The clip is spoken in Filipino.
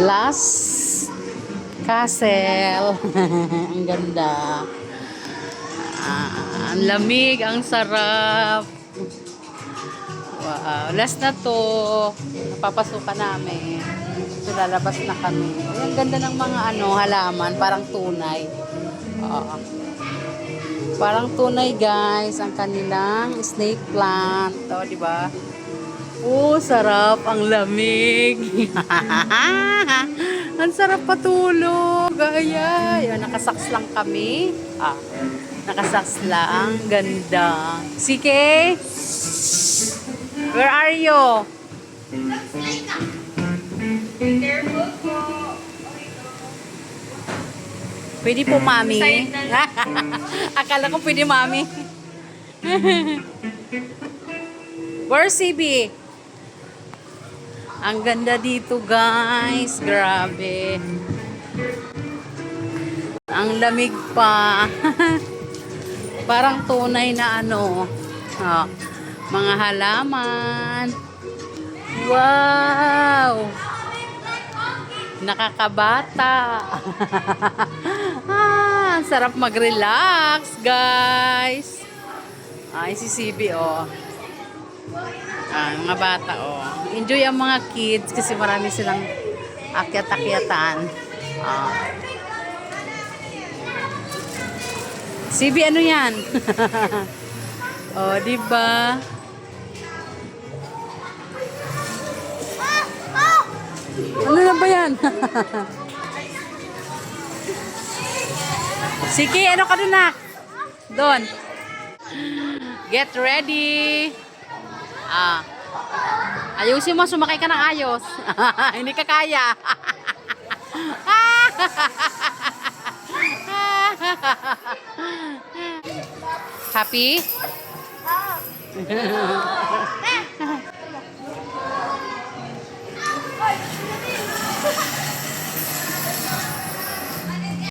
Last Castle. Ang ganda. Ang lamig, ang sarap. Wow. Last na to. Napapasukan namin. So, lalabas na kami. Ang ganda ng mga halaman. Parang tunay. Parang tunay, guys. Ang kanilang snake plant. O, di ba? Sarap. Ang lamig. Ang sarap patulog. Ayan. Nakasaks lang kami. Nakasaks lang. Ganda. Sige. Where are you? Careful po. Pwede po, mami. Akala ko pwede, mami. Where's CB? Ang ganda dito, guys. Grabe. Ang lamig pa. Parang tunay na mga halaman. Wow! Nakakabata. Ang sarap mag-relax, guys. Si CB, mga bata, Enjoy ang mga kids kasi marami silang akyat-akyatan. CB, ano yan? Diba? Ano na ba yan? Sige, ano ka doon, nak? Doon. Get ready. Ayusin mo, sumakay ka ng ayos. Hindi ka kaya. Happy?